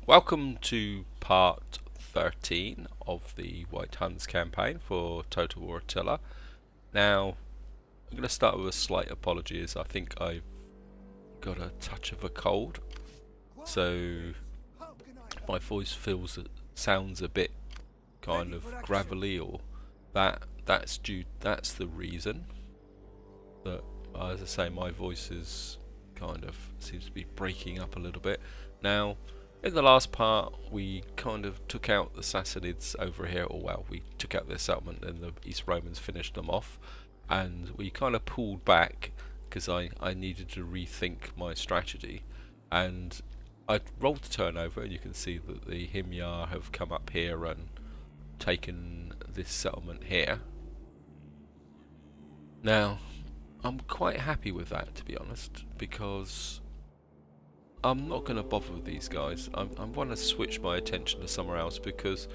Welcome to part 13 of the White Huns campaign for Total War Attila. Now, I'm going to start with a slight apology as I think I've got a touch of a cold, so my voice sounds a bit kind of gravelly, or that's the reason that, as I say, my voice is kind of seems to be breaking up a little bit. Now, in the last part, we kind of took out the Sassanids over here, or well, we took out their settlement and the East Romans finished them off, and we kind of pulled back because I needed to rethink my strategy, and I rolled the turnover, and you can see that the Himyar have come up here and taken this settlement here. Now, I'm quite happy with that, to be honest, because I'm not going to bother with these guys. I want to switch my attention to somewhere else, because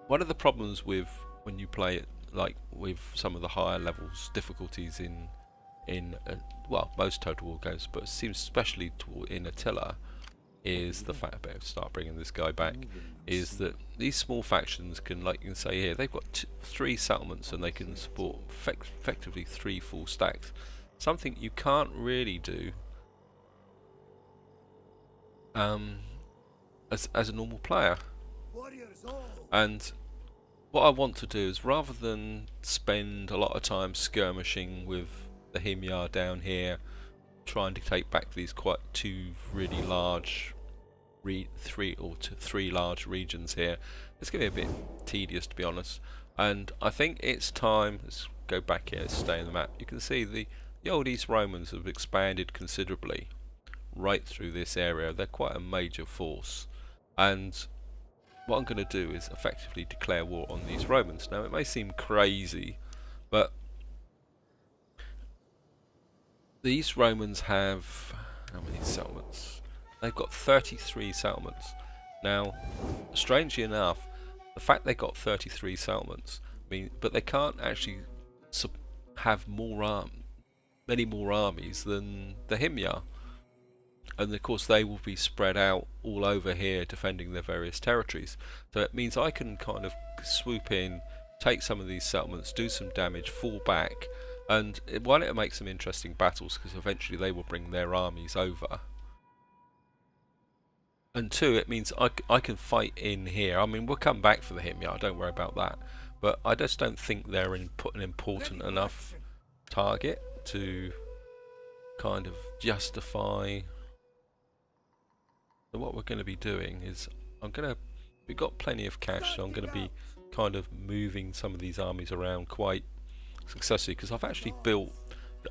one of the problems with when you play it like with some of the higher levels difficulties in well, most Total War games, but it seems especially in Attila, is the fact, I better start bringing this guy back, is that these small factions can, like you can say here, they've got 3 settlements and they can support effectively 3 full stacks. Something you can't really do as a normal player. And what I want to do is, rather than spend a lot of time skirmishing with the Himyar down here, trying to take back these two really large three large regions here, it's going to be a bit tedious, to be honest. And I think it's time. Let's go back here, stay on the map. You can see the old East Romans have expanded considerably right through this area. They're quite a major force, and what I'm going to do is effectively declare war on these Romans. Now, it may seem crazy, but these Romans have how many settlements? They've got 33 settlements. Now, strangely enough, the fact they got 33 settlements but they can't actually have many more armies than the Himyar. And of course they will be spread out all over here defending their various territories. So it means I can kind of swoop in, take some of these settlements, do some damage, fall back, and one, it'll make some interesting battles because eventually they will bring their armies over. And 2, it means I can fight in here. I mean, we'll come back for the Himyar, don't worry about that. But I just don't think they're an important enough target to kind of justify. So what we're going to be doing is, we've got plenty of cash, so I'm going to be kind of moving some of these armies around quite successfully, because I've actually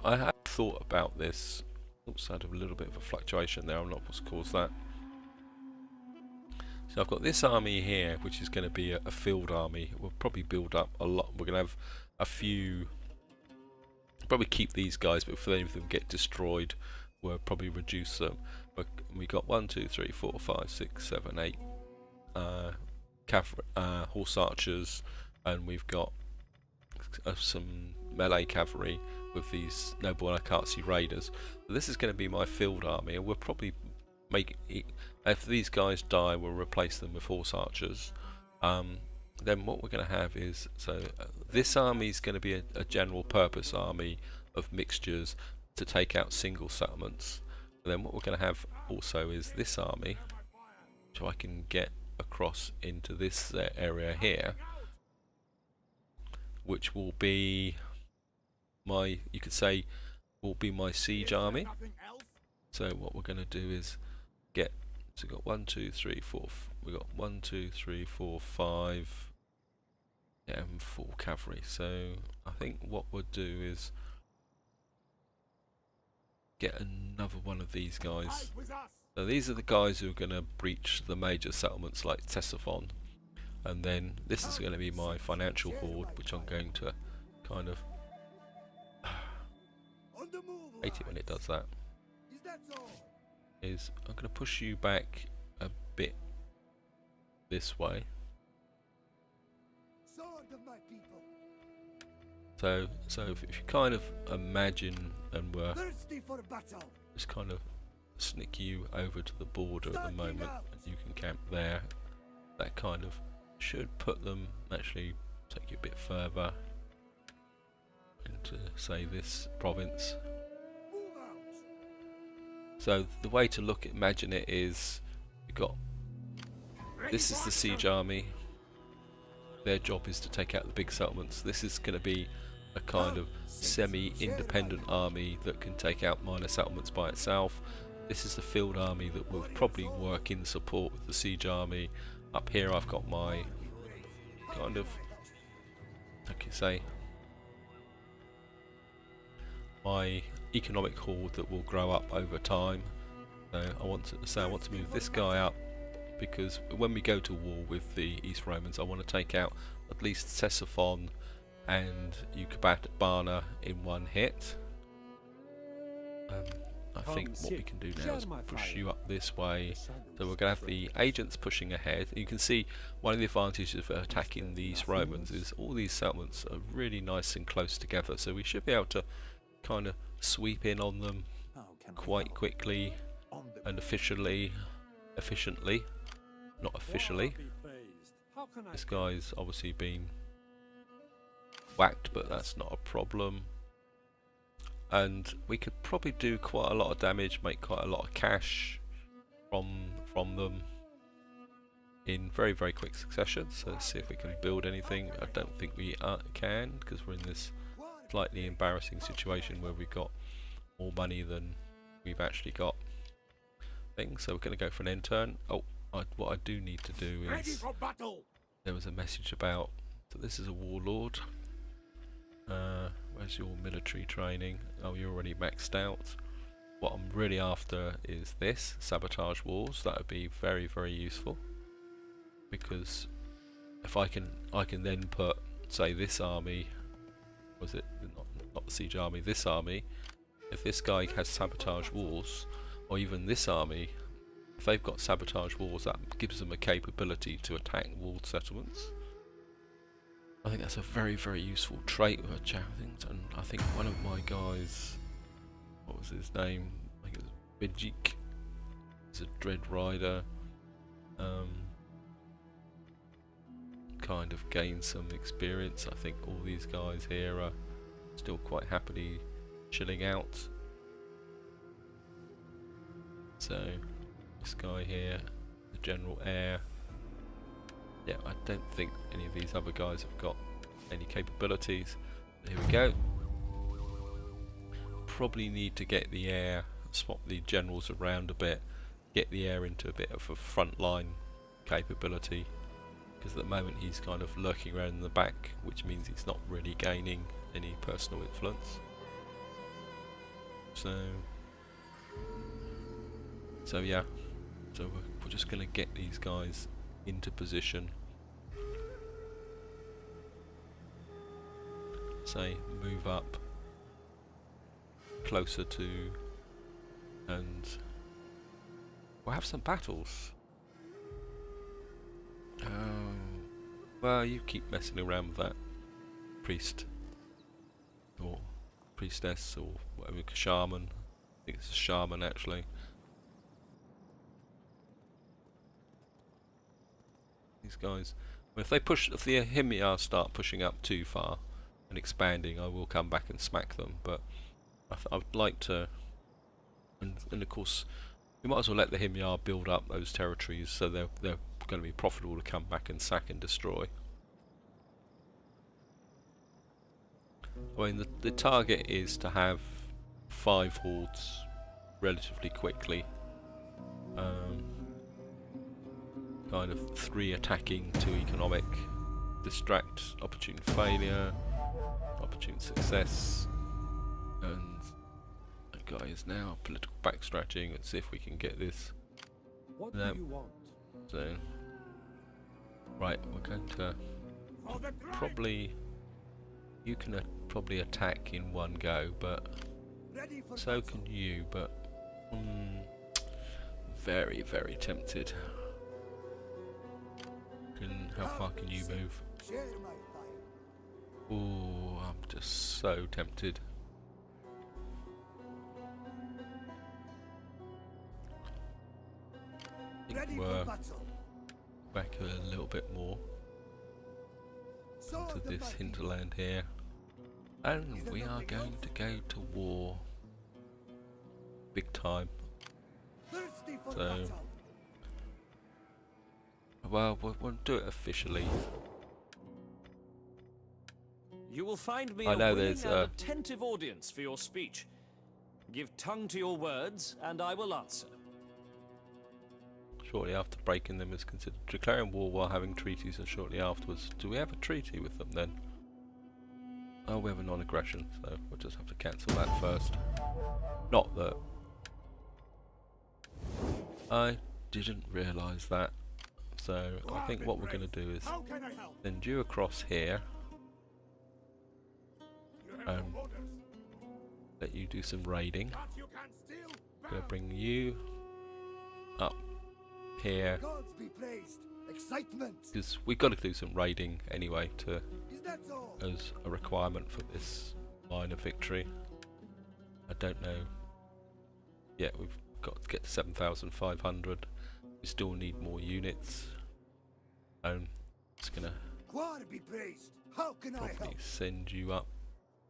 I had thought about this. Oops, I had a little bit of a fluctuation there. I'm not what's caused that. So I've got this army here, which is going to be a field army. We'll probably build up a lot. We're going to have a few. Probably keep these guys, but if any of them get destroyed, we'll probably reduce them. But we got 1, 2, 3, 4, 5, 6, 7, 8 horse archers, and we've got some melee cavalry with these noble Akatsi raiders. So this is going to be my field army, and we'll probably make it, if these guys die, we'll replace them with horse archers. Then what we're going to have is, this army is going to be a general purpose army of mixtures to take out single settlements. And then what we're going to have also is this army, so I can get across into this area here, which will be my, you could say, will be my siege army. So what we're going to do is get, so we've got 1, 2, 3, 4, we've got 1, 2, 3, 4, 5, and 4 cavalry. So I think what we'll do is get another one of these guys. So these are the guys who are going to breach the major settlements like Ctesiphon, and then this is going to be my financial horde, which I'm going to kind of hate it when it does that. Is I'm going to push you back a bit this way. So if you kind of imagine, and we're just kind of sneak you over to the border at the moment, and you can camp there. That kind of should put them, actually take you a bit further into, say, this province. So the way to imagine it is, you've got, this is the siege army. Their job is to take out the big settlements. This is going to be a kind of semi-independent army that can take out minor settlements by itself. This is the field army that will probably work in support with the siege army. Up here I've got my kind of, like you say, my economic horde that will grow up over time. So I want to move this guy up, because when we go to war with the East Romans, I want to take out at least Ctesiphon and Ecbatana in one hit. I think what we can do now is push you up this way. So we're going to have the agents pushing ahead. You can see one of the advantages of attacking the East Romans is all these settlements are really nice and close together, so we should be able to kind of sweep in on them quite quickly and efficiently, not officially. This guy's obviously been whacked, but that's not a problem. And we could probably do quite a lot of damage, make quite a lot of cash from them in very, very quick succession. So let's see if we can build anything. I don't think we can, because we're in this slightly embarrassing situation where we've got more money than we've actually got things. So we're going to go for an end turn. Oh, what I do need to do is, there was a message about, so this is a warlord. Where's your military training? Oh, you're already maxed out. What I'm really after is this, sabotage walls. That would be very, very useful, because if I can then put, say, this army, was it not the siege army, this army, if this guy has sabotage walls, or even this army, if they've got sabotage walls, that gives them a capability to attack walled settlements. I think that's a very, very useful trait of Charrington. I think one of my guys, what was his name? I think it was Bijik. He's a Dread Rider. Kind of gained some experience. I think all these guys here are still quite happily chilling out. So this guy here, the General Heir. Yeah, I don't think any of these other guys have got any capabilities. Here we go. Probably need to get the heir, swap the generals around a bit, get the heir into a bit of a frontline capability, because at the moment he's kind of lurking around in the back, which means he's not really gaining any personal influence. So yeah, so we're just going to get these guys into position. Say, move up closer to, and we'll have some battles. Well, you keep messing around with that priest or priestess or whatever, shaman. I think it's a shaman actually. These guys, well, if the Himyar start pushing up too far and expanding, I will come back and smack them. But I would like to, and of course, we might as well let the Himyar build up those territories, so they're going to be profitable to come back and sack and destroy. I mean, the target is to have 5 hordes relatively quickly. Kind of 3 attacking, 2 economic, distract, opportune failure, opportune success, and that guy is now political backstratching. Let's see if we can get this. What do you want? So, right, we're going to probably, you can probably attack in one go, but so can you, but very, very tempted. How far can you move? Oh, I'm just so tempted. I Ready think for we're battle. back a little bit more Sword into the this mighty. hinterland here. And Is there we are nothing going else? to go to war. Big time. Thirsty for So, battle. well, we'll do it officially. You will find me I a know willing there's, and attentive audience for your speech. Give tongue to your words, and I will answer. Shortly after breaking them is considered declaring war while having treaties, and shortly afterwards. Do we have a treaty with them then? Oh, we have a non-aggression, so we'll just have to cancel that first. Not that I didn't realise that. So I think what we're going to do is How can I help? send you across here and let you do some raiding. That you can steal. Gonna bring you up here Gods be praised. Excitement. because we've got to do some raiding anyway to Is that so? as a requirement for this minor victory. I don't know. Yeah, we've got to get to 7,500. We still need more units. It's gonna God be praised. How can I probably help? send you up.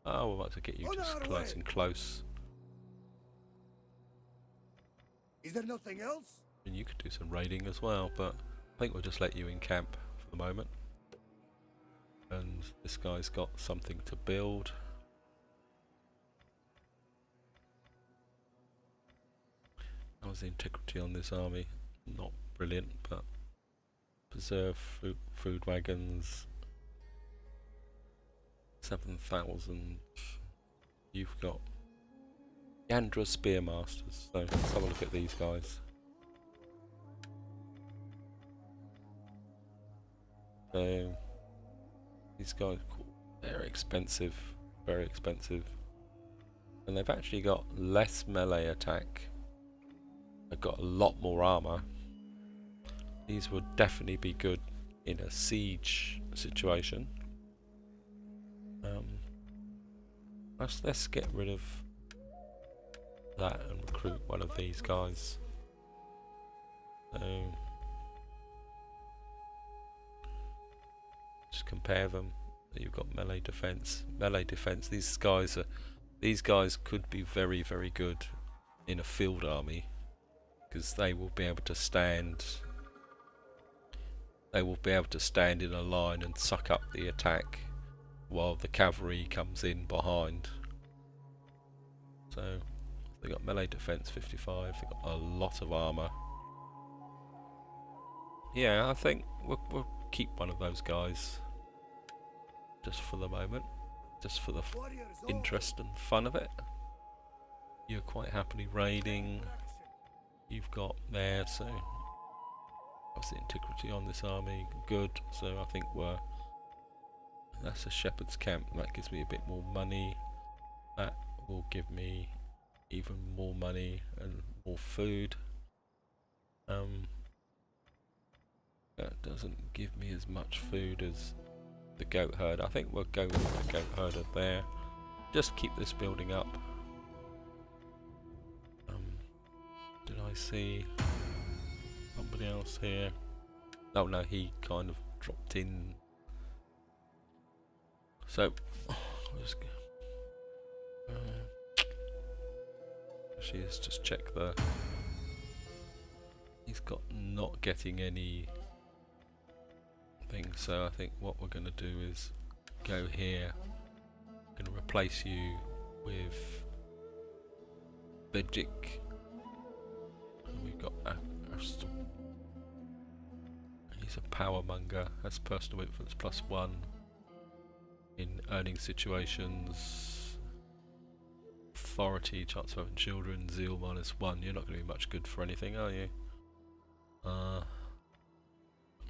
Oh, we're about to get you On just our close way. and close. Is there nothing else? And you could do some raiding as well, but I think we'll just let you in camp for the moment. And this guy's got something to build. How's the integrity on this army? Not brilliant, but preserve food wagons. 7,000. You've got Yandra Spearmasters. So let's have a look at these guys. So these guys, they're expensive, very expensive, and they've actually got less melee attack. They've got a lot more armor. These would definitely be good in a siege situation. Let's get rid of that and recruit one of these guys. So just compare them. You've got melee defense. Melee defense. These guys could be very, very good in a field army because they will be able to stand. They will be able to stand in a line and suck up the attack while the cavalry comes in behind. So they got melee defense 55. They got a lot of armor. Yeah, I think we'll keep one of those guys just for the moment, just for the Warriors all. interest and fun of it. You're quite happily raiding. You've got there, so what's the integrity on this army? Good. So I think that's a shepherd's camp. That gives me a bit more money. That will give me even more money and more food. That doesn't give me as much food as the goat herd. I think we'll go with the goat herder there. Just keep this building up. Did I see somebody else here? Oh no, he kind of dropped in. So, let's go. Actually, let's just check the. He's got not getting any thing, so I think what we're going to do is go here. I'm going to replace you with Bejic. And we've got he's a power monger, has personal influence +1 in earning situations, authority, chance of having children, zeal -1. You're not going to be much good for anything, are you?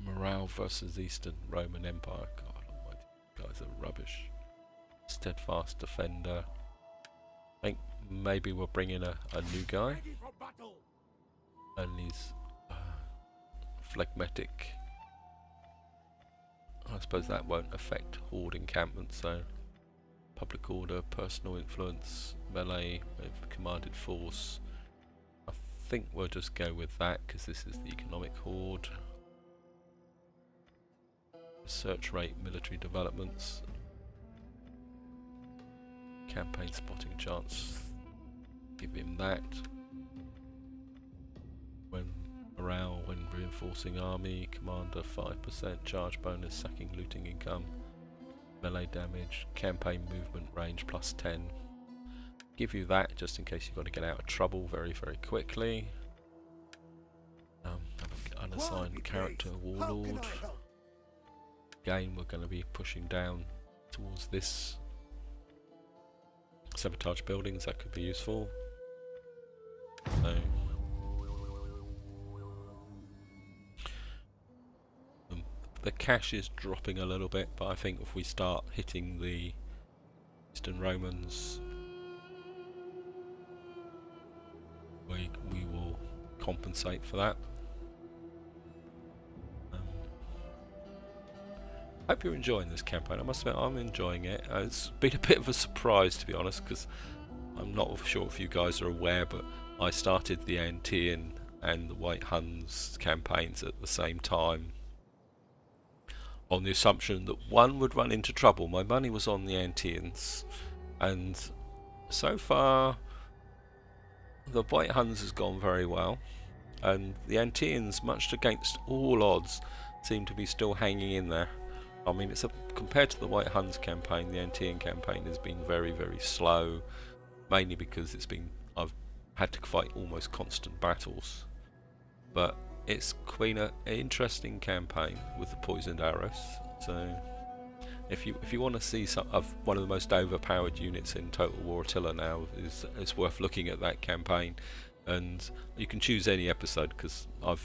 Morale versus Eastern Roman Empire. God almighty, these guys are rubbish. Steadfast defender. I think maybe we'll bring in a new guy. Ready for battle. And he's phlegmatic. I suppose that won't affect horde encampment, so public order, personal influence, melee, commanded force, think we'll just go with that because this is the economic horde. Search rate, military developments, campaign spotting chance. Give him that. When morale, when reinforcing army, commander 5%, charge bonus, sacking, looting income, melee damage, campaign movement range +10. Give you that just in case you've got to get out of trouble very quickly. Unassigned character warlord. Again, we're going to be pushing down towards this. Sabotage buildings, that could be useful. So the cash is dropping a little bit, but I think if we start hitting the Eastern Romans, we will compensate for that. I hope you're enjoying this campaign. I must admit, I'm enjoying it. It's been a bit of a surprise, to be honest, because I'm not sure if you guys are aware, but I started the Antillean and the White Huns campaigns at the same time, on the assumption that one would run into trouble. My money was on the Antilleans, and so far the White Huns has gone very well, and the Antilleans, much against all odds, seem to be still hanging in there. I mean, compared to the White Huns campaign, the Antillean campaign has been very slow, mainly because I've had to fight almost constant battles. But it's been an interesting campaign with the poisoned arrows. So if you want to see some of one of the most overpowered units in Total War Attila now, it's worth looking at that campaign. And you can choose any episode because I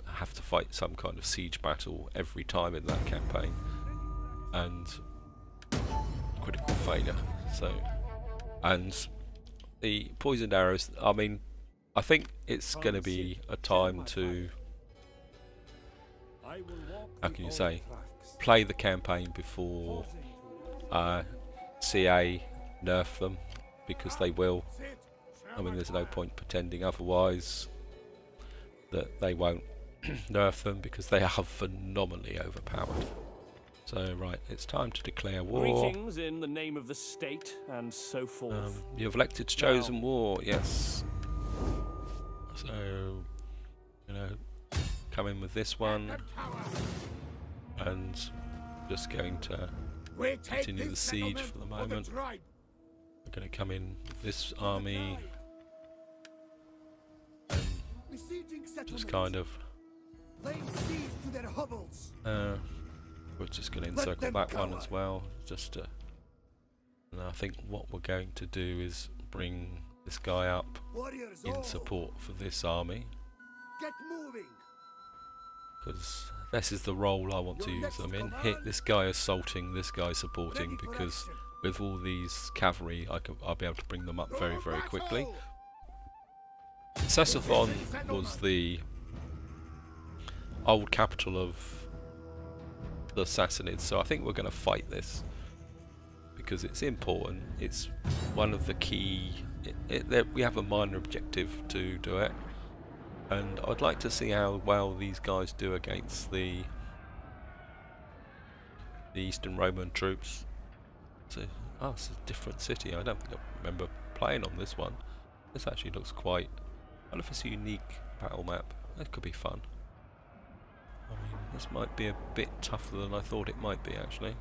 have to fight some kind of siege battle every time in that campaign, and critical failure. So, and the poisoned arrows, I mean, I think it's going to be a time to, how can you say, play the campaign before CA nerf them, because they will. I mean, there's no point pretending otherwise that they won't nerf them, because they are phenomenally overpowered. So, right, it's time to declare war. Greetings in the name of the state, and so forth. You've elected chosen war, yes. So, come in with this one, and just going to continue the siege for the moment. We're going to come in with this army, and just kind of we're just going to encircle that one as well, just to, and I think what we're going to do is bring this guy up in support for this army, because this is the role I want to use them in. Hit this guy assaulting, this guy supporting, because with all these cavalry I'll be able to bring them up very quickly. Ctesiphon was the old capital of the Sassanids, so I think we're going to fight this because it's important. It's one of the key. We have a minor objective to do it, and I'd like to see how well these guys do against the Eastern Roman troops. So, it's a different city. I don't think I remember playing on this one. This actually looks quite. I wonder if it's a unique battle map. That could be fun. I mean, this might be a bit tougher than I thought it might be, actually.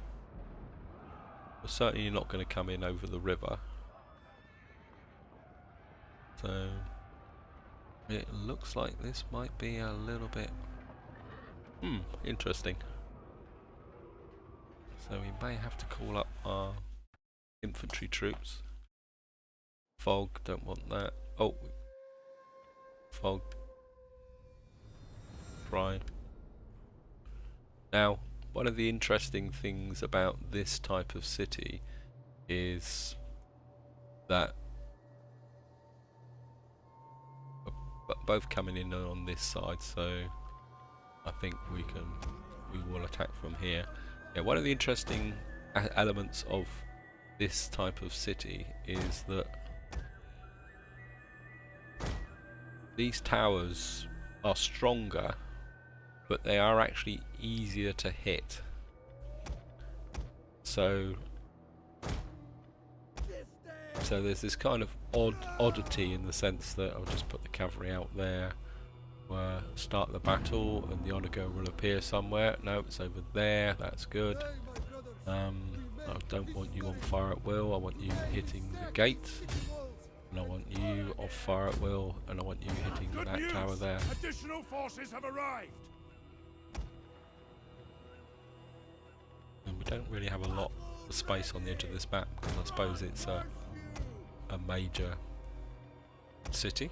We're certainly not going to come in over the river. So, it looks like this might be a little bit interesting. So we may have to call up our infantry troops. Fog, don't want that. Oh, fog. Right. Now, one of the interesting things about this type of city is that both coming in on this side, so I think we will attack from here. Yeah, one of the interesting elements of this type of city is that these towers are stronger, but they are actually easier to hit. So there's this kind of oddity in the sense that I'll just put the cavalry out there, where start the battle and the onager will appear somewhere. No, it's over there. That's good. I don't want you on fire at will. I want you hitting the gate, and I want you off fire at will, and I want you hitting that tower there. Additional forces have arrived. And we don't really have a lot of space on the edge of this map because I suppose it's a major city.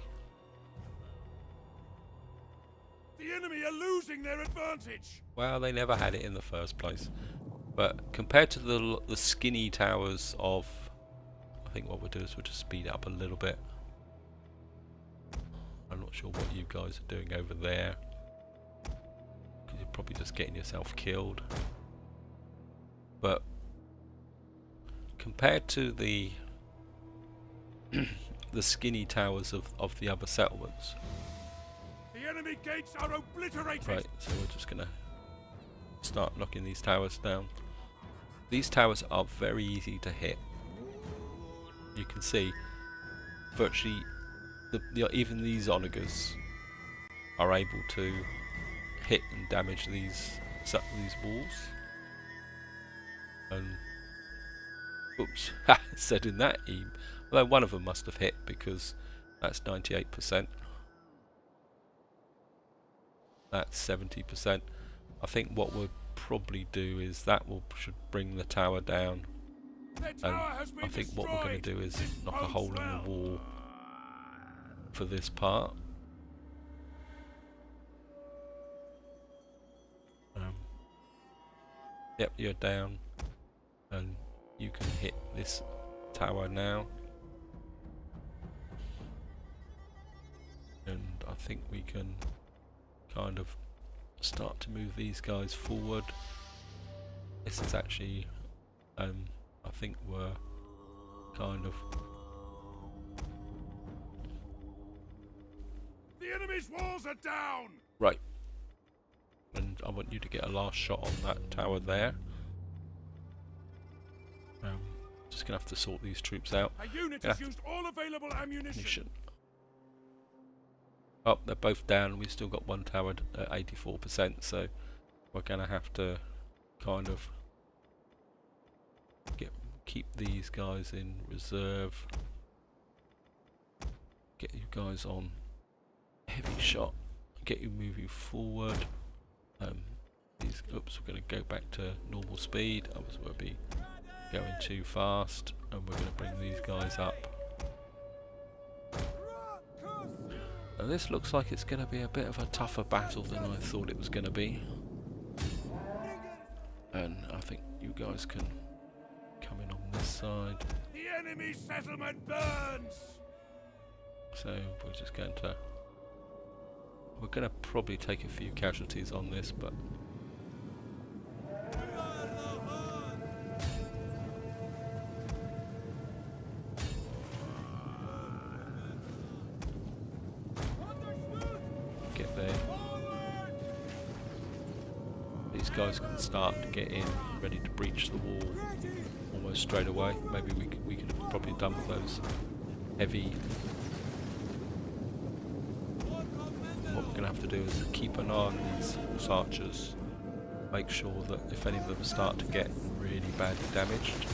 The enemy are losing their advantage. Well, they never had it in the first place. But compared to the skinny towers of, I think what we'll do is we'll just speed it up a little bit. I'm not sure what you guys are doing over there, because you're probably just getting yourself killed. But compared to the the skinny towers of the other settlements. The enemy gates are obliterated. Right, so we're just gonna start knocking these towers down. These towers are very easy to hit. You can see virtually even these onagers are able to hit and damage these walls. And oops, said in that although one of them must have hit because that's 98%. That's 70%. I think what we'll probably do is should bring the tower down. And I think what we're going to do is knock a hole in the wall for this part. Yep, you're down, and you can hit this tower now. And I think we can kind of start to move these guys forward. This is actually, I think we're kind of... The enemy's walls are down. Right. And I want you to get a last shot on that tower there. Just gonna have to sort these troops out. A unit has used all available ammunition. Oh, they're both down. We've still got one tower at 84%, so we're gonna have to kind of keep these guys in reserve. Get you guys on heavy shot. Get you moving forward. Oops, we're going to go back to normal speed. Otherwise we'll be going too fast, and we're going to bring these guys up. Now this looks like it's going to be a bit of a tougher battle than I thought it was going to be. And I think you guys can come in on this side. The enemy settlement burns. So we're just going to... We're going to probably take a few casualties on this, but... Get there. These guys can start to get in, ready to breach the wall almost straight away. Maybe we could have probably done with those heavy... What we're going to have to do is keep an eye on these horse archers, make sure that if any of them start to get really badly damaged,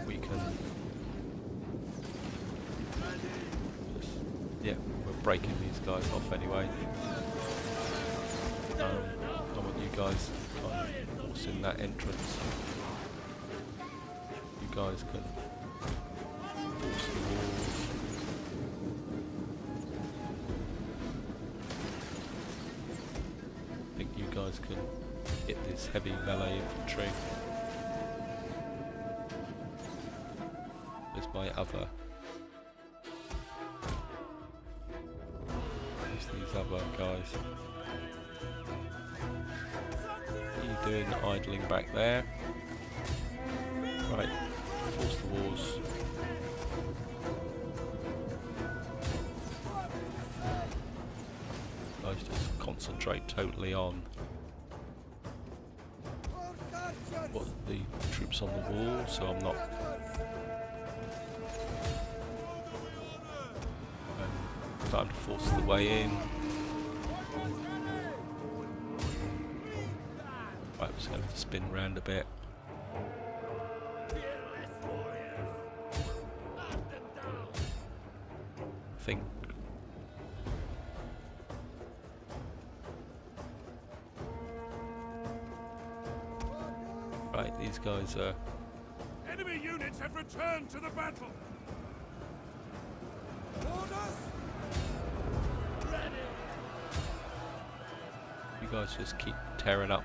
we can... Yeah, we're breaking these guys off anyway. I want you guys kind of forcing that entrance. You guys can force the walls. I think you guys can hit this heavy melee infantry. There's my other... There's these other guys. What are you doing idling back there? Right, force the walls. guys just concentrate totally on what the troops on the wall, so I'm not starting to force the way in. Right, I'm just going to have to spin round a bit. I think right, these guys are Enemy units have returned to the battle. Orders. you guys just keep tearing up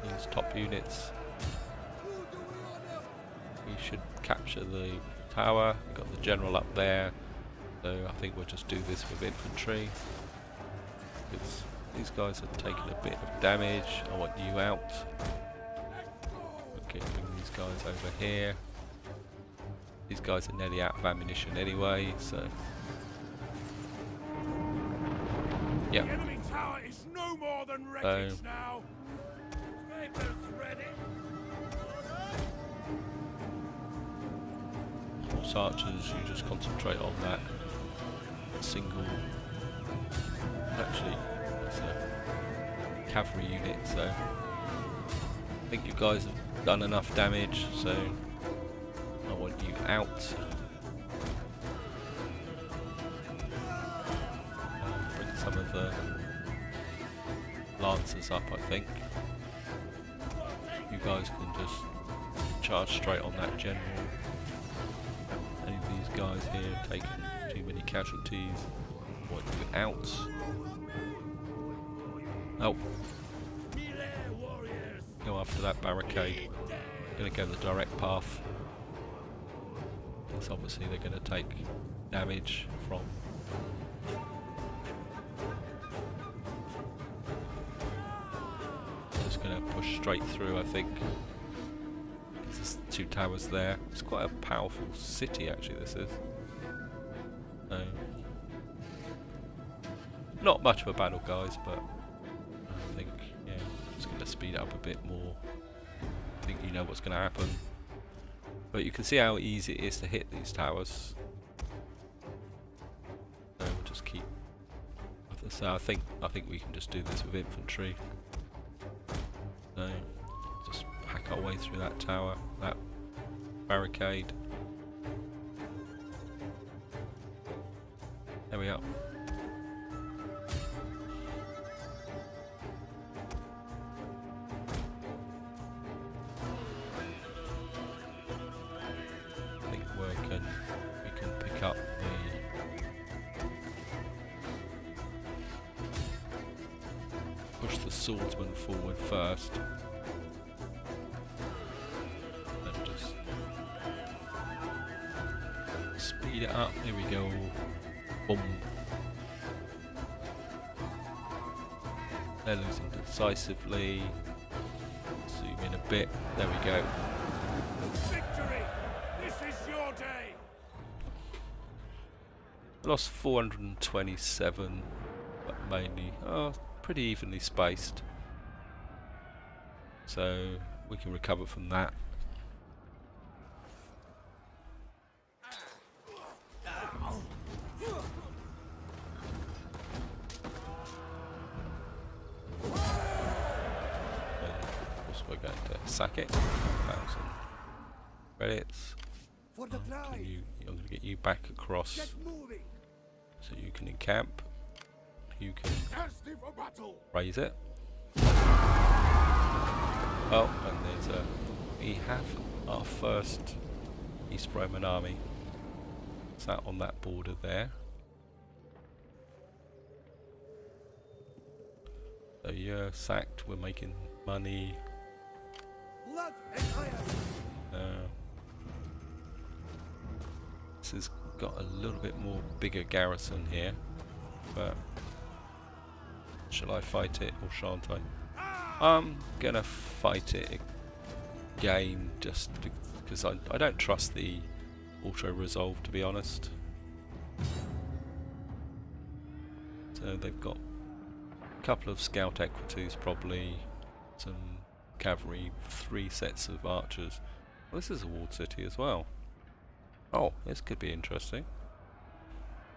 these top units. We should capture the tower. We've got the general up there, so I think we'll just do this with infantry. Because these guys are taking a bit of damage. I want you out. Okay, bring these guys over here. These guys are nearly out of ammunition anyway, so The enemy tower is no more than wreckage now. Snipers ready. horse archers, you just concentrate on that single. Actually, it's a cavalry unit, so I think you guys have done enough damage, so I want you out. Bring some of the lancers up, I think. You guys can just charge straight on that general. Any of these guys here taking too many casualties, I want you out. Oh. Go after that barricade. Gonna go the direct path. Because obviously they're gonna take damage from just gonna push straight through, I think. There's two towers there. It's quite a powerful city actually, this is. Not much of a battle, guys, but I think, yeah, it's going to speed it up a bit more. I think you know what's going to happen. But you can see how easy it is to hit these towers. So we'll just keep. So I think we can just do this with infantry. So just hack our way through that tower, that barricade. There we are. I think we can pick up push the swordsman forward first. And just speed it up. There we go. Boom. They're losing decisively. Zoom in a bit. There we go. Victory! This is your day! Lost 427, but mainly pretty evenly spaced. So we can recover from that. We're going to sack it. 1,000 credits. For the prize. I'm going to get you back across Get moving. so you can encamp. You can Thirsty for battle. raise it. Oh, and there's we have our first East Roman army sat on that border there. So you're sacked. We're making money. Blood and iron. This has got a little bit more bigger garrison here, but shall I fight it or shan't I? I'm gonna fight it again just because I don't trust the auto resolve, to be honest. So they've got a couple of scout equities, probably some cavalry, 3 sets of archers. Well, this is a walled city as well. Oh, this could be interesting.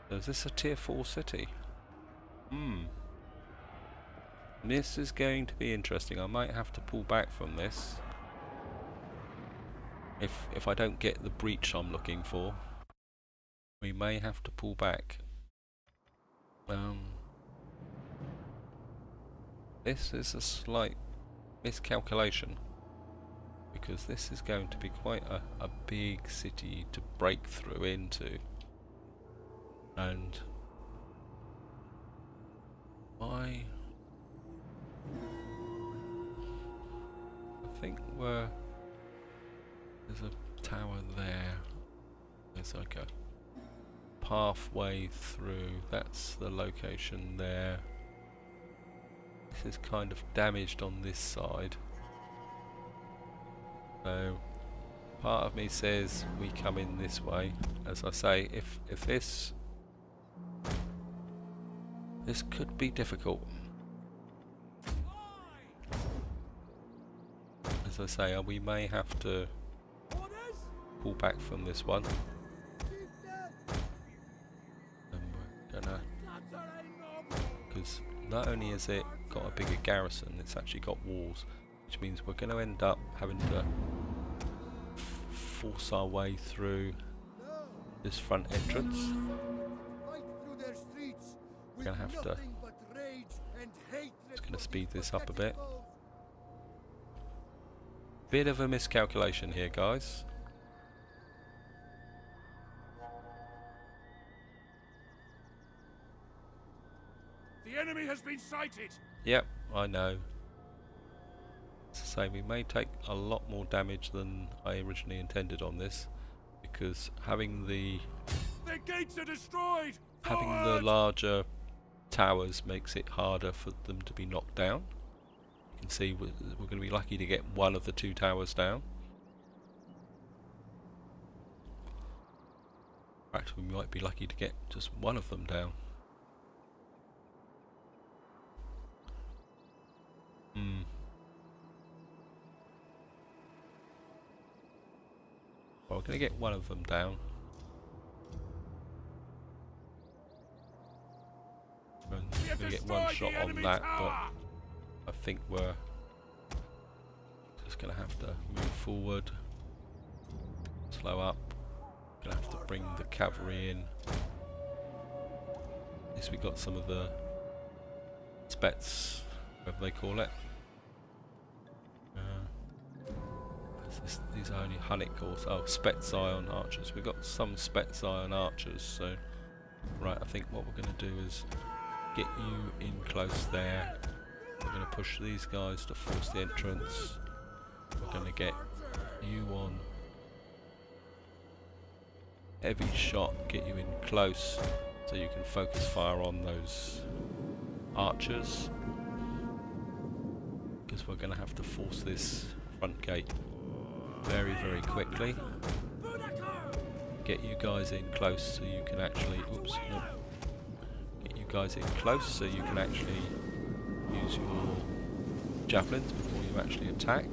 So is this a tier 4 city? This is going to be interesting. I might have to pull back from this. If I don't get the breach I'm looking for, we may have to pull back. This is a slight miscalculation, because this is going to be quite a big city to break through into. And I think there's a tower there. There's like a pathway through. That's the location there. This is kind of damaged on this side. So part of me says we come in this way. As I say, if this could be difficult. As I say, we may have to pull back from this one. And we're gonna, because not only has it got a bigger garrison, it's actually got walls, which means we're going to end up having to force our way through this front entrance. We're going to have to, just going to speed this up a bit. Bit of a miscalculation here, guys. The enemy has been sighted. Yep, I know. As I say, we may take a lot more damage than I originally intended on this, because having the gates are destroyed. having the larger towers makes it harder for them to be knocked down. You can see we're going to be lucky to get one of the 2 towers down. In fact, we might be lucky to get just one of them down. Well, we're going to get one of them down. And we're going to get one shot on that, but I think we're just going to have to move forward, slow up. Going to have to bring the cavalry in. At least we got some of the spets, whatever they call it. These are only Hunnic or Spetzion archers. We've got some Spetzion archers, so right, I think what we're going to do is get you in close there. We're going to push these guys to force the entrance. We're going to get you on heavy shot, get you in close so you can focus fire on those archers, because we're going to have to force this front gate very, very quickly. Get you guys in close so you can actually, get you guys in close so you can actually use your javelins before you actually attack.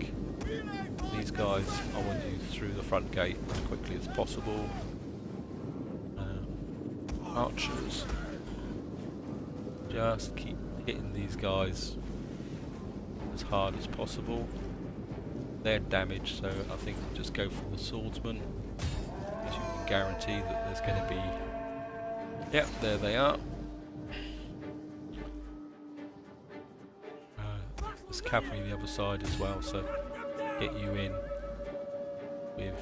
These guys, I want you through the front gate as quickly as possible. Archers, just keep hitting these guys as hard as possible. They're damaged, so I think just go for the swordsman, because you can guarantee that there's going to be... Yep, there they are. There's cavalry on the other side as well, so get you in with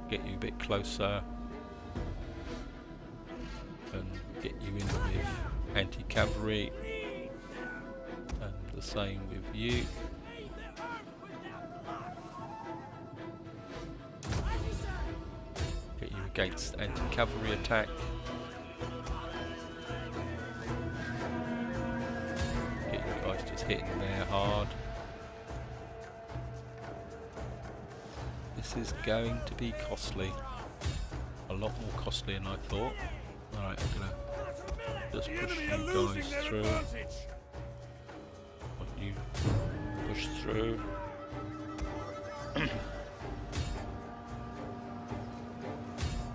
get you a bit closer and get you in with anti-cavalry, and the same with you. Get you against anti-cavalry attack. Get you guys just hitting there hard. This is going to be costly. A lot more costly than I thought. Alright, I'm gonna just The push enemy you are losing guys their through. advantage. Want you push through.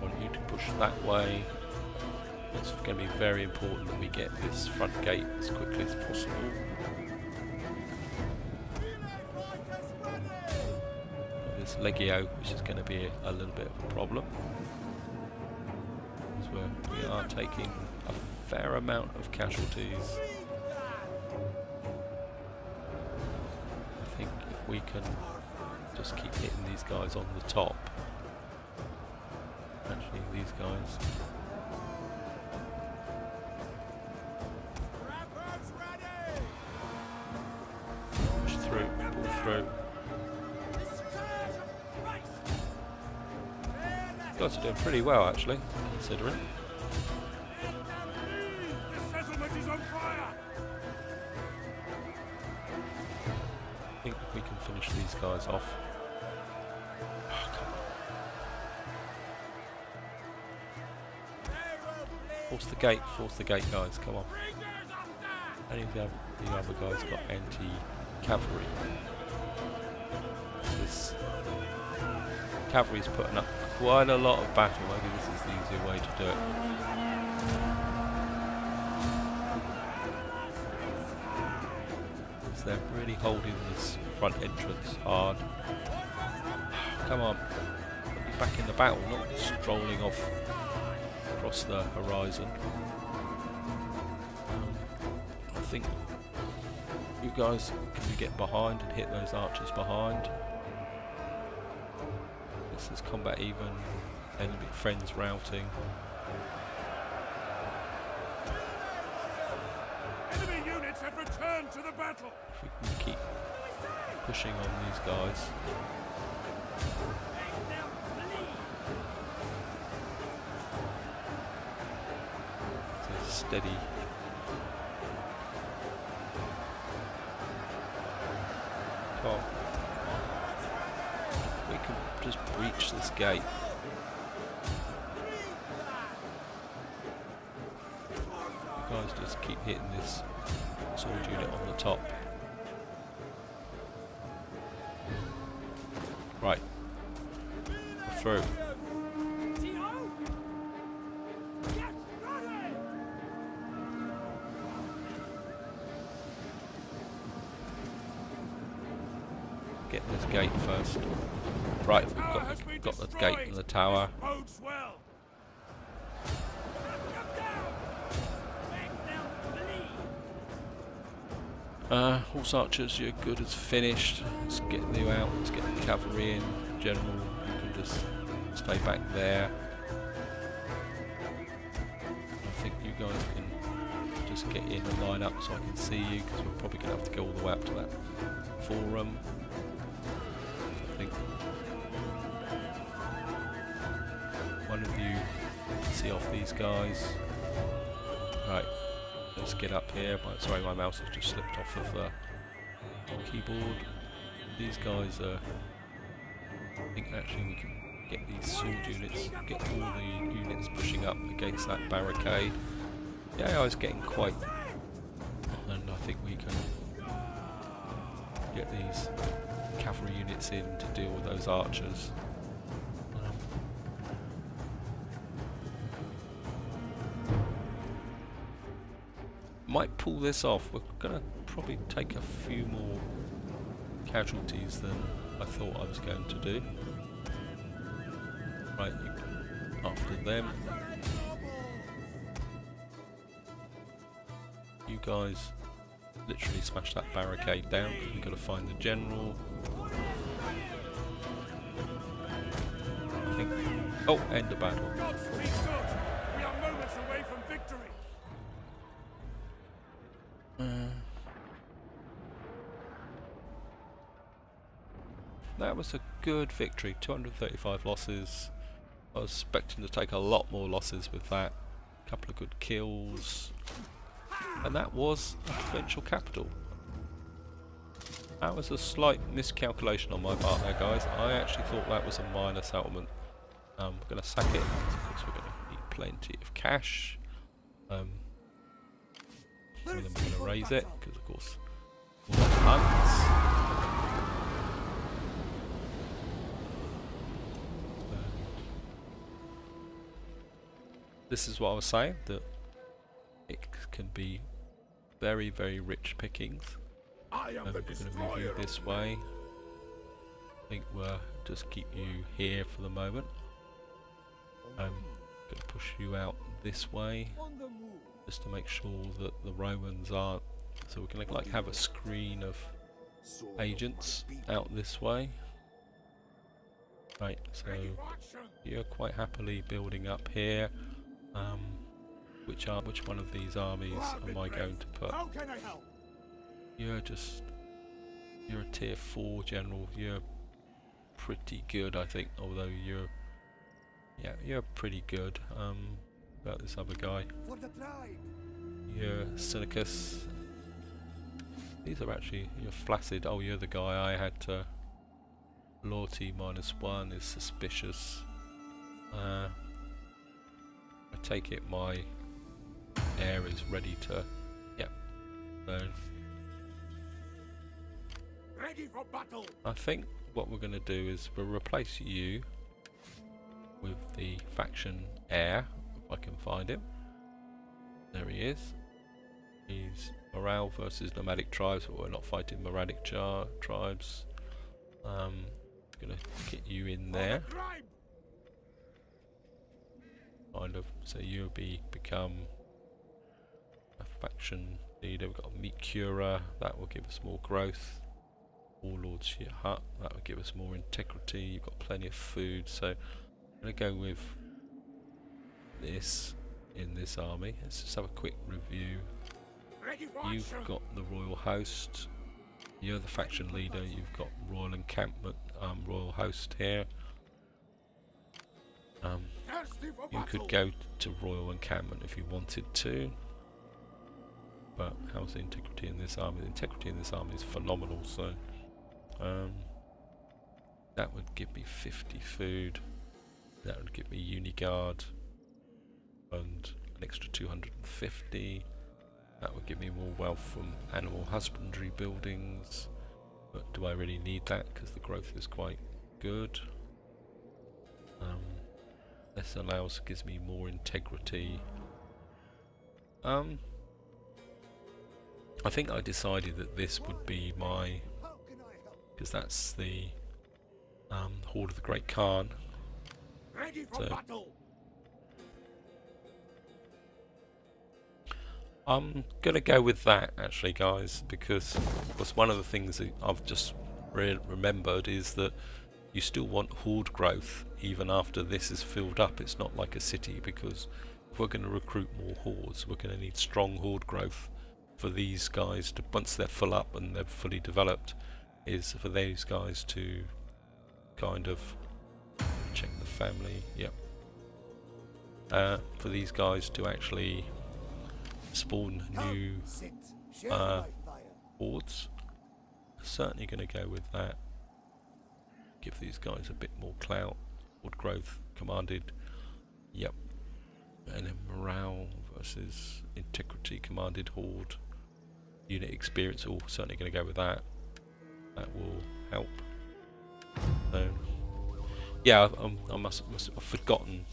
Want you to push that way. It's going to be very important that we get this front gate as quickly as possible. Got this Legio, which is going to be a little bit of a problem. Because we are taking a fair amount of casualties. I think if we can just keep hitting these guys on the top. Actually, these guys. Push through, pull through. You guys are doing pretty well, actually, considering. The settlement is on fire. I think if we can finish these guys off. Oh, come on. Force the gate, guys, come on. Any of the other guys got anti-cavalry. This cavalry's putting up quite a lot of battle. Maybe this is the easier way to do it. Because they're really holding this front entrance hard. Come on, be back in the battle, not strolling off across the horizon. I think you guys can get behind and hit those archers behind. This is combat even, enemy friends routing. Enemy units have returned to the battle. If we can keep pushing on these guys. It's a steady. Come on. We can just breach this gate. You guys just keep hitting this sword unit on the top. Right. We're through. Get this gate first. Right, we've got the gate and the tower. Bodes well. Horse archers, you're good as finished. Let's get you out. Let's get the cavalry in. General, you can just stay back there. I think you guys can just get in and line up so I can see you, because we're probably going to have to go all the way up to that forum. I think one of you see off these guys. Right, let's get up here. Sorry, my mouse has just slipped off of the keyboard. These guys are... I think actually we can get these sword units, get all the units pushing up against that barricade. The AI is getting quite... and I think we can get these cavalry units in to deal with those archers. Might pull this off. We're gonna probably take a few more casualties than I thought I was going to do. Right, after them. You guys literally smash that barricade down. We've got to find the general. I think. Oh, end the battle. Godspeed good. We are moments away from victory. That was a good victory. 235 losses. I was expecting to take a lot more losses with that. A couple of good kills. And that was a provincial capital. That was a slight miscalculation on my part there, guys. I actually thought that was a minor settlement. We're going to sack it. Of course, we're going to need plenty of cash. Some of them are going to raise it, because of course, all the Huns. This is what I was saying, that it can be very, very rich pickings. I am We're the going to move destroyer you of this men. way. I think we'll just keep you here for the moment. I'm going to push you out this way, just to make sure that the Romans aren't. So we're going to like have a screen of agents out this way. Right, so Ready for action. you're quite happily building up here. Which one of these armies am I going to put? How can I help? You're a tier 4 general. You're pretty good, I think. Although you're pretty good. About this other guy. For the tribe. You're Sinicus. These are actually, you're Flaccid. Oh, you're the guy I had to. Loyalty -1 is suspicious. I take it my heir is ready to. Yep. So Ready for battle. I think what we're going to do is we'll replace you with the faction heir, if I can find him. There he is. He's morale versus nomadic tribes, but we're not fighting nomadic tribes. Gonna get you in there, For the tribe. kind of. So you'll become a faction leader. We've got a meat curer, that will give us more growth. Warlord's your hut, that will give us more integrity. You've got plenty of food, so I'm gonna go with this in this army. Let's just have a quick review. Ready for You've action. got the royal host. You're the faction leader. You've got royal encampment, royal host here. Thirsty for You battle. could go to royal encampment if you wanted to. But how's the integrity in this army? The integrity in this army is phenomenal. So that would give me 50 food. That would give me Uniguard and an extra 250. That would give me more wealth from animal husbandry buildings. But do I really need that? Because the growth is quite good. This gives me more integrity. I think I decided that this would be my, How can I help? because that's the Horde of the Great Khan. Ready for So- battle. I'm gonna go with that actually, guys, because one of the things that I've just remembered is that you still want horde growth even after this is filled up. It's not like a city, because if we're going to recruit more hordes, we're going to need strong horde growth for these guys to, once they're full up and they're fully developed, is for these guys to kind of check the family. Yep. For these guys to actually spawn new Sit. Share my fire. hordes. Certainly going to go with that. Give these guys a bit more clout. Horde growth commanded. Yep. And then morale versus integrity commanded horde. Unit experience. Oh, certainly going to go with that. That will help. So, yeah, I've forgotten.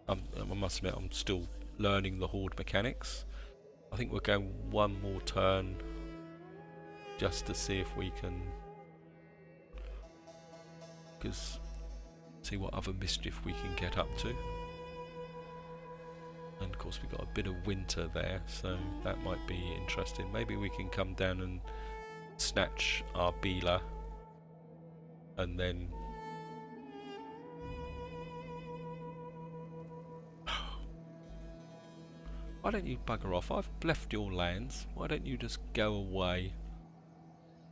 I must admit, I'm still learning the horde mechanics. I think we'll go one more turn just to see if we can, see what other mischief we can get up to. And of course we've got a bit of winter there, so that might be interesting. Maybe we can come down and snatch our Bila and then why don't you bugger off? I've left your lands. Why don't you just go away?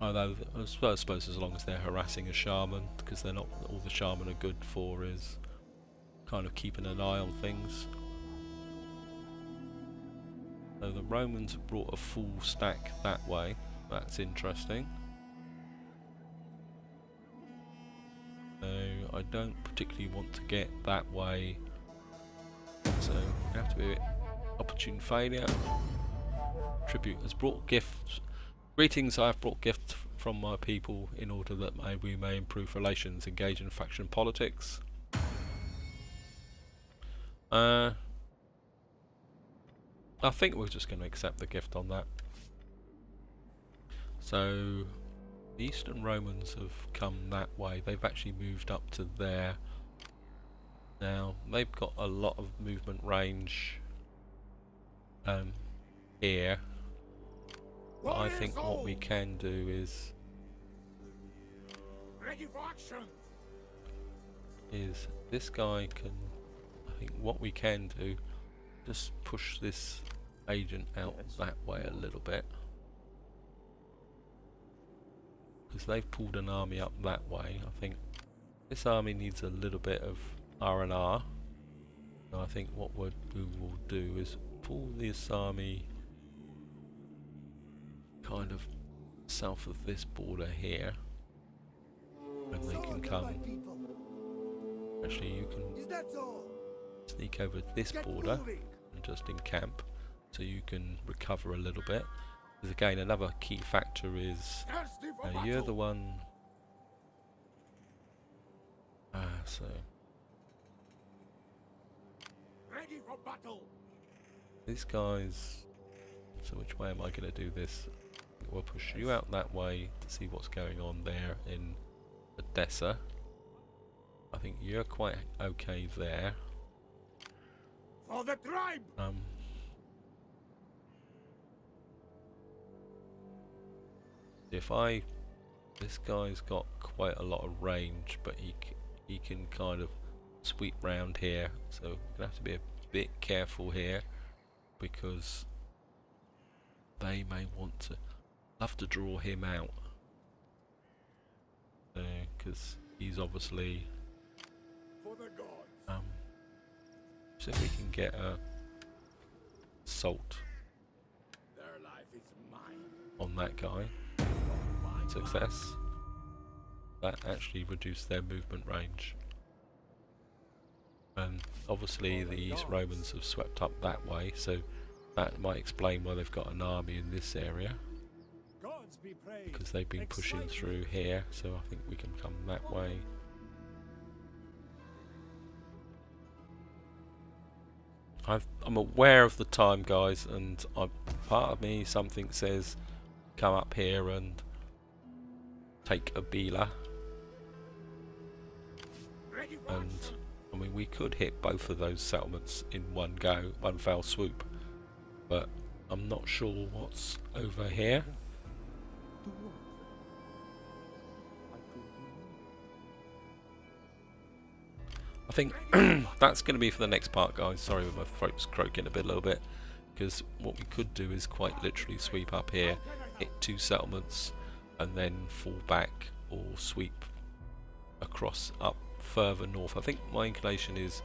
Although I suppose as long as they're harassing a shaman, because they're not all the shaman are good for is kind of keeping an eye on things. So the Romans have brought a full stack that way. That's interesting. So I don't particularly want to get that way. So we have to be a bit opportune failure. tribute has brought gifts. Greetings, I have brought gifts from my people in order that we may improve relations, engage in faction politics. I think we're just going to accept the gift on that. So the Eastern Romans have come that way. They've actually moved up to there. Now they've got a lot of movement range here. But I think what we can do is Ready for action. This guy can, I think what we can do, just push this agent out that way a little bit, because they've pulled an army up that way. I think this army needs a little bit of R&R. And I think what we will do is pull this army kind of south of this border here, and they can come. Actually, you can sneak over this border and just encamp, so you can recover a little bit. Because again, another key factor is you're the one. So Ready for battle. these guys. So which way am I going to do this? We'll push you out that way to see what's going on there in Odessa. I think you're quite okay there. For the tribe. This guy's got quite a lot of range, but he can kind of sweep round here. So we're gonna have to be a bit careful here, because they may want to have to draw him out, because he's obviously For the gods. so if we can get a assault Their life is mine. on that guy, success, that actually reduced their movement range. And obviously these Romans have swept up that way, so that might explain why they've got an army in this area, because they've been pushing through here. So I think we can come that way. I'm aware of the time, guys, and part of me, something says come up here and take Attila. And I mean, we could hit both of those settlements in one go, one fell swoop, but I'm not sure what's over here. I think that's going to be for the next part, guys. Sorry, my throat's croaking a little bit, because what we could do is quite literally sweep up here, hit two settlements, and then fall back or sweep across up further north. I think my inclination is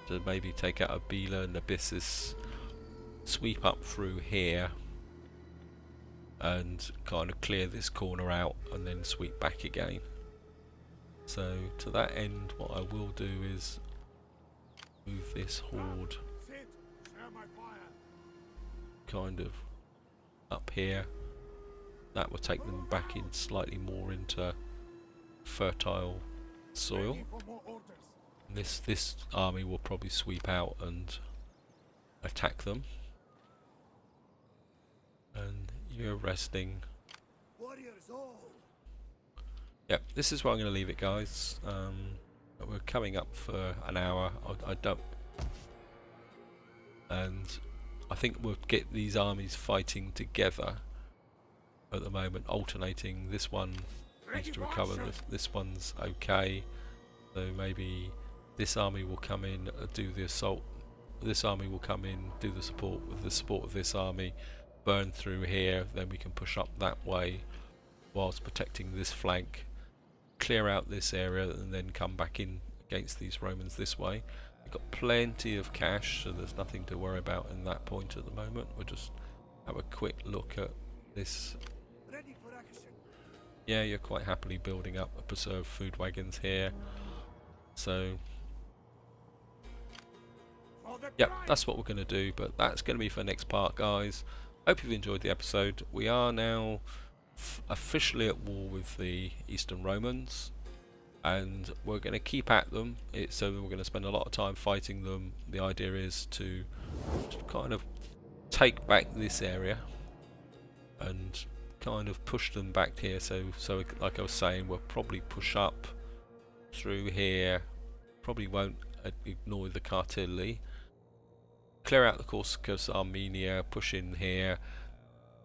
to maybe take out Attila and Abyssus, sweep up through here, and kind of clear this corner out, and then sweep back again. So to that end, what I will do is move this horde kind of up here. That will take them back in slightly more into fertile soil. And this army will probably sweep out and attack them. And you're resting. Yep, this is where I'm going to leave it, guys. We're coming up for an hour. I don't, and I think we'll get these armies fighting together at the moment, alternating. This one needs to recover. This one's okay. So maybe this army will come in, do the assault. This army will come in, do the support with the support of this army, burn through here. Then we can push up that way, whilst protecting this flank. Clear out this area and then come back in against these Romans this way. We've got plenty of cash, so there's nothing to worry about in that point at the moment. We'll just have a quick look at this. Yeah, you're quite happily building up a preserved food wagons here. So yeah, that's what we're going to do, but that's going to be for next part, guys. Hope you've enjoyed the episode. We are now officially at war with the Eastern Romans, and we're going to keep at them. So we're going to spend a lot of time fighting them. The idea is to kind of take back this area and kind of push them back here. So like I was saying, we'll probably push up through here. Probably won't ignore the Cartilli. Clear out the Corsica's Armenia, push in here,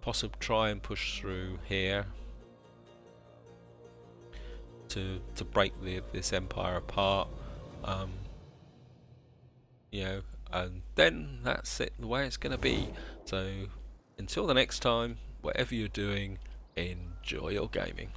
possibly try and push through here to break this empire apart, you know, and then that's it, the way it's going to be. So until the next time, whatever you're doing, enjoy your gaming.